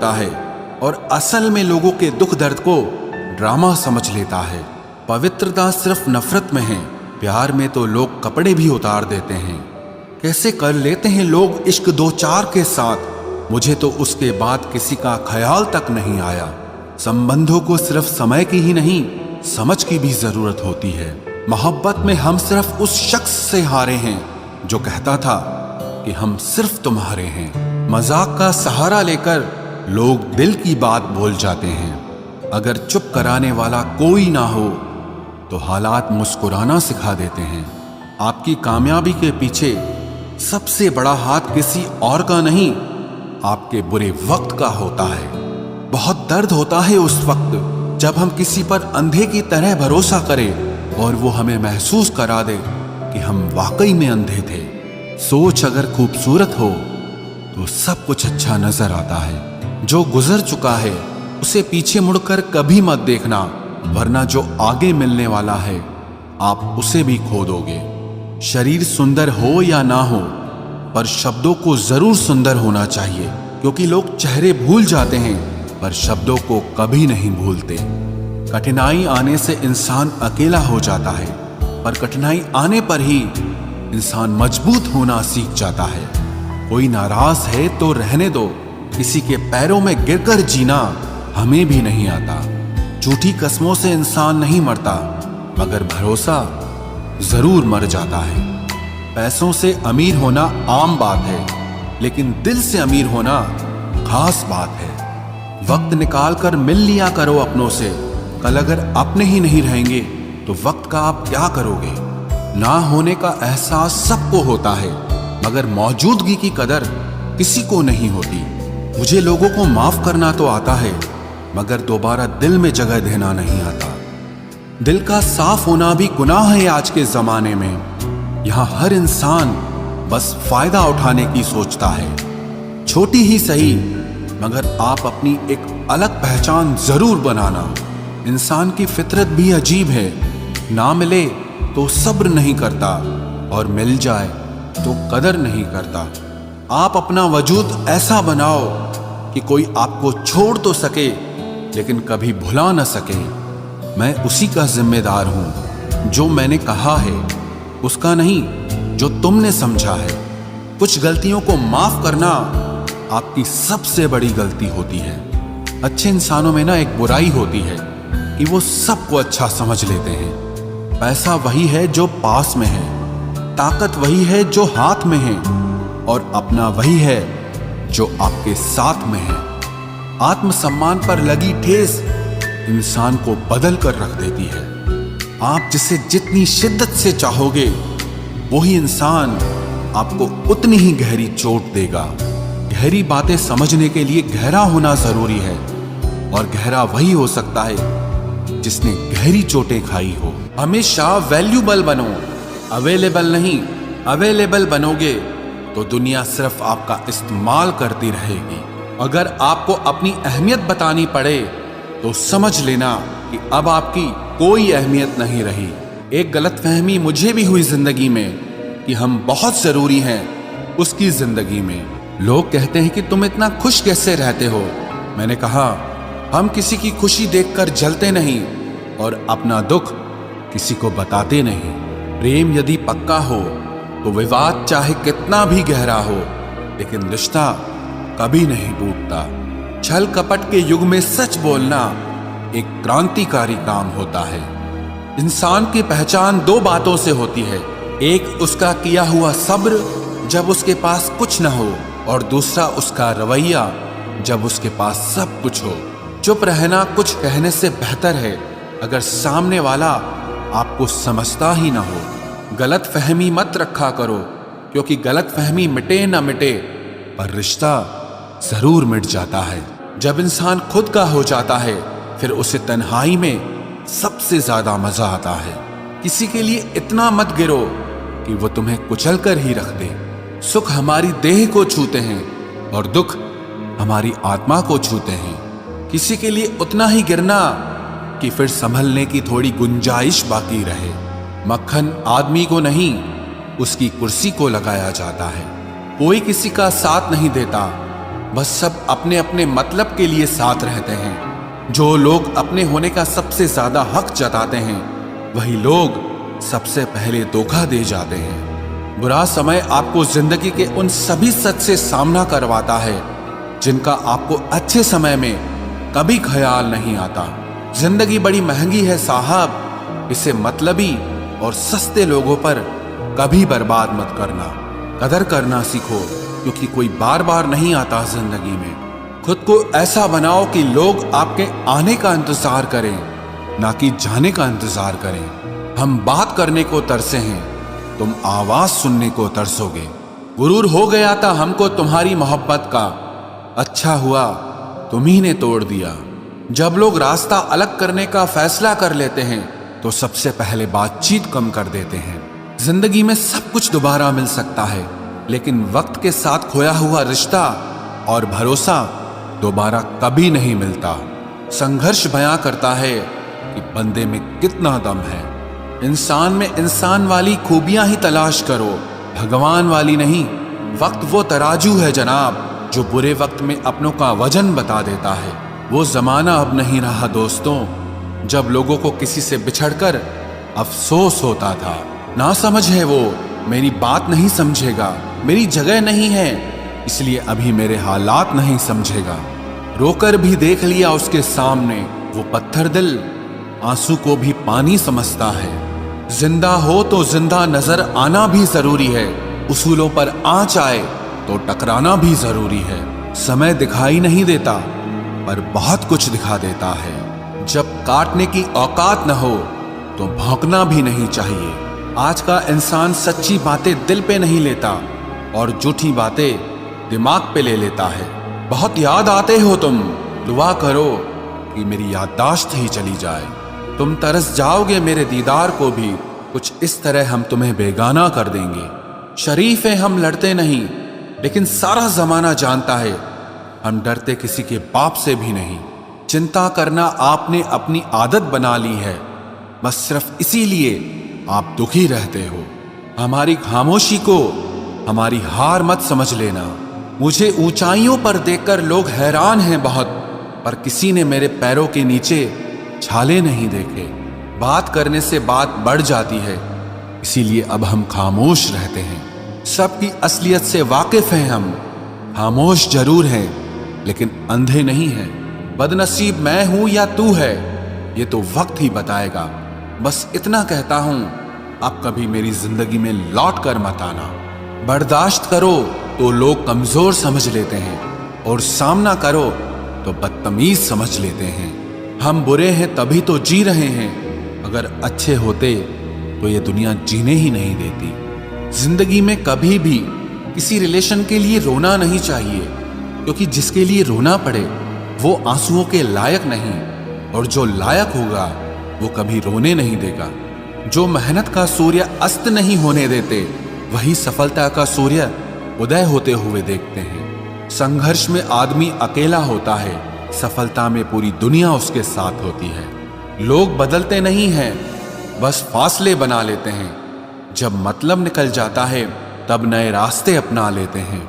होता है और असल में लोगों के दुख दर्द को ड्रामा समझ लेता है। पवित्रता सिर्फ नफरत में है, प्यार में तो लोग कपड़े भी उतार देते हैं। कैसे कर लेते हैं लोग इश्क दो चार के साथ, मुझे तो उसके बाद किसी का ख्याल तक नहीं आया। संबंधों को सिर्फ समय की ही नहीं, समझ की भी जरूरत होती है। मोहब्बत में हम सिर्फ उस शख्स से हारे हैं जो कहता था कि हम सिर्फ तुम्हारे हैं। मजाक का सहारा लेकर लोग दिल की बात बोल जाते हैं। अगर चुप कराने वाला कोई ना हो तो हालात मुस्कुराना सिखा देते हैं। आपकी कामयाबी के पीछे सबसे बड़ा हाथ किसी और का नहीं, आपके बुरे वक्त का होता है। बहुत दर्द होता है उस वक्त जब हम किसी पर अंधे की तरह भरोसा करें और वो हमें महसूस करा दे कि हम वाकई में अंधे थे। सोच अगर खूबसूरत हो तो सब कुछ अच्छा नजर आता है। जो गुजर चुका है उसे पीछे मुड़कर कभी मत देखना, वरना जो आगे मिलने वाला है आप उसे भी खो दोगे। शरीर सुंदर हो या ना हो, पर शब्दों को जरूर सुंदर होना चाहिए, क्योंकि लोग चेहरे भूल जाते हैं पर शब्दों को कभी नहीं भूलते। कठिनाई आने से इंसान अकेला हो जाता है, पर कठिनाई आने पर ही इंसान मजबूत होना सीख जाता है। कोई नाराज है तो रहने दो, किसी के पैरों में गिरकर जीना हमें भी नहीं आता। झूठी कस्मों से इंसान नहीं मरता, मगर भरोसा जरूर मर जाता है। पैसों से अमीर होना आम बात है, लेकिन दिल से अमीर होना खास बात है। वक्त निकाल कर मिल लिया करो अपनों से, कल अगर अपने ही नहीं रहेंगे तो वक्त का आप क्या करोगे। ना होने का एहसास सबको होता है, मगर मौजूदगी की कदर किसी को नहीं होती। मुझे लोगों को माफ करना तो आता है, मगर दोबारा दिल में जगह देना नहीं आता। दिल का साफ होना भी गुनाह है आज के जमाने में। यहाँ हर इंसान बस फायदा उठाने की सोचता है। छोटी ही सही, मगर आप अपनी एक अलग पहचान जरूर बनाना। इंसान की फितरत भी अजीब है, ना मिले तो सब्र नहीं करता और मिल जाए तो कदर नहीं करता। आप अपना वजूद ऐसा बनाओ कि कोई आपको छोड़ तो सके लेकिन कभी भुला न सके। मैं उसी का जिम्मेदार हूं, जो मैंने कहा है उसका नहीं जो तुमने समझा है। कुछ गलतियों को माफ करना आपकी सबसे बड़ी गलती होती है। अच्छे इंसानों में ना एक बुराई होती है कि वो सबको अच्छा समझ लेते हैं। पैसा वही है जो पास में है, ताकत वही है जो हाथ में है, और अपना वही है जो आपके साथ में है। आत्मसम्मान पर लगी ठेस इंसान को बदल कर रख देती है। आप जिसे जितनी शिद्दत से चाहोगे वही इंसान आपको उतनी ही गहरी चोट देगा। गहरी बातें समझने के लिए गहरा होना जरूरी है, और गहरा वही हो सकता है जिसने गहरी चोटें खाई हो। हमेशा वैल्यूबल बनो, अवेलेबल नहीं। अवेलेबल बनोगे तो दुनिया सिर्फ आपका इस्तेमाल करती रहेगी। अगर आपको अपनी अहमियत बतानी पड़े तो समझ लेना कि अब आपकी कोई अहमियत नहीं रही। एक गलतफहमी मुझे भी हुई जिंदगी में कि हम बहुत जरूरी हैं उसकी जिंदगी में। लोग कहते हैं कि तुम इतना खुश कैसे रहते हो। मैंने कहा, हम किसी की खुशी देखकर जलते नहीं और अपना दुख किसी को बताते नहीं। प्रेम यदि पक्का हो तो विवाद चाहे कितना भी गहरा हो, लेकिन रिश्ता कभी नहीं टूटता। छल कपट के युग में सच बोलना एक क्रांतिकारी काम होता है। इंसान की पहचान दो बातों से होती है, एक उसका किया हुआ सब्र जब उसके पास कुछ न हो, और दूसरा उसका रवैया जब उसके पास सब कुछ हो। चुप रहना कुछ कहने से बेहतर है अगर सामने वाला आपको समझता ही ना हो। गलत फहमी मत रखा करो, क्योंकि गलत फहमी मिटे ना मिटे पर रिश्ता जरूर मिट जाता है। जब इंसान खुद का हो जाता है फिर उसे तन्हाई में सबसे ज्यादा मजा आता है। किसी के लिए इतना मत गिरो कि वो तुम्हें कुचल कर ही रख दे। सुख हमारी देह को छूते हैं और दुख हमारी आत्मा को छूते हैं। किसी के लिए उतना ही गिरना कि फिर संभलने की थोड़ी गुंजाइश बाकी रहे। मक्खन आदमी को नहीं, उसकी कुर्सी को लगाया जाता है। कोई किसी का साथ नहीं देता, बस सब अपने अपने मतलब के लिए साथ रहते हैं। जो लोग अपने होने का सबसे ज्यादा हक जताते हैं, वही लोग सबसे पहले धोखा दे जाते हैं। बुरा समय आपको जिंदगी के उन सभी सच से सामना करवाता है जिनका आपको अच्छे समय में कभी ख्याल नहीं आता। जिंदगी बड़ी महंगी है साहब, इसे मतलबी और सस्ते लोगों पर कभी बर्बाद मत करना। कदर करना सीखो, क्योंकि कोई बार बार नहीं आता जिंदगी में। खुद को ऐसा बनाओ कि लोग आपके आने का इंतजार करें, ना कि जाने का इंतजार करें। हम बात करने को तरसे हैं, तुम आवाज सुनने को तरसोगे। गुरूर हो गया था हमको तुम्हारी मोहब्बत का, अच्छा हुआ तुम्ही ने तोड़ दिया। जब लोग रास्ता अलग करने का फैसला कर लेते हैं तो सबसे पहले बातचीत कम कर देते हैं। जिंदगी में सब कुछ दोबारा मिल सकता है, लेकिन वक्त के साथ खोया हुआ रिश्ता और भरोसा दोबारा कभी नहीं मिलता। संघर्ष बयां करता है कि बंदे में कितना दम है। इंसान में इंसान वाली खूबियां ही तलाश करो, भगवान वाली नहीं। वक्त वो तराजू है जनाब, जो बुरे वक्त में अपनों का वजन बता देता है। वो जमाना अब नहीं रहा दोस्तों, जब लोगों को किसी से बिछड़कर अफसोस होता था। ना समझ है वो, मेरी बात नहीं समझेगा, मेरी जगह नहीं है, इसलिए अभी मेरे हालात नहीं समझेगा। रोकर भी देख लिया उसके सामने, वो पत्थर दिल आंसू को भी पानी समझता है। जिंदा हो तो जिंदा नजर आना भी जरूरी है, उसूलों पर आंच आए तो टकराना भी जरूरी है। समय दिखाई नहीं देता, पर बहुत कुछ दिखा देता है। जब काटने की औकात न हो तो भौंकना भी नहीं चाहिए। आज का इंसान सच्ची बातें दिल पे नहीं लेता और झूठी बातें दिमाग पे ले लेता है। बहुत याद आते हो तुम, दुआ करो कि मेरी याददाश्त ही चली जाए। तुम तरस जाओगे मेरे दीदार को भी, कुछ इस तरह हम तुम्हें बेगाना कर देंगे। शरीफ है हम, लड़ते नहीं, लेकिन सारा जमाना जानता है हम डरते किसी के बाप से भी नहीं। चिंता करना आपने अपनी आदत बना ली है, बस सिर्फ इसीलिए आप दुखी रहते हो। हमारी खामोशी को हमारी हार मत समझ लेना। मुझे ऊंचाइयों पर देखकर लोग हैरान हैं बहुत, पर किसी ने मेरे पैरों के नीचे छाले नहीं देखे। बात करने से बात बढ़ जाती है, इसीलिए अब हम खामोश रहते हैं। सबकी असलियत से वाकिफ हैं हम, खामोश जरूर हैं लेकिन अंधे नहीं हैं। बदनसीब मैं हूं या तू है, ये तो वक्त ही बताएगा। बस इतना कहता हूं, आप कभी मेरी जिंदगी में लौट कर मत आना। बर्दाश्त करो तो लोग कमजोर समझ लेते हैं, और सामना करो तो बदतमीज समझ लेते हैं। हम बुरे हैं तभी तो जी रहे हैं, अगर अच्छे होते तो ये दुनिया जीने ही नहीं देती। जिंदगी में कभी भी किसी रिलेशन के लिए रोना नहीं चाहिए, क्योंकि जिसके लिए रोना पड़े वो आंसुओं के लायक नहीं, और जो लायक होगा वो कभी रोने नहीं देगा। जो मेहनत का सूर्य अस्त नहीं होने देते, वही सफलता का सूर्य उदय होते हुए देखते हैं। संघर्ष में आदमी अकेला होता है, सफलता में पूरी दुनिया उसके साथ होती है। लोग बदलते नहीं हैं, बस फासले बना लेते हैं। जब मतलब निकल जाता है तब नए रास्ते अपना लेते हैं।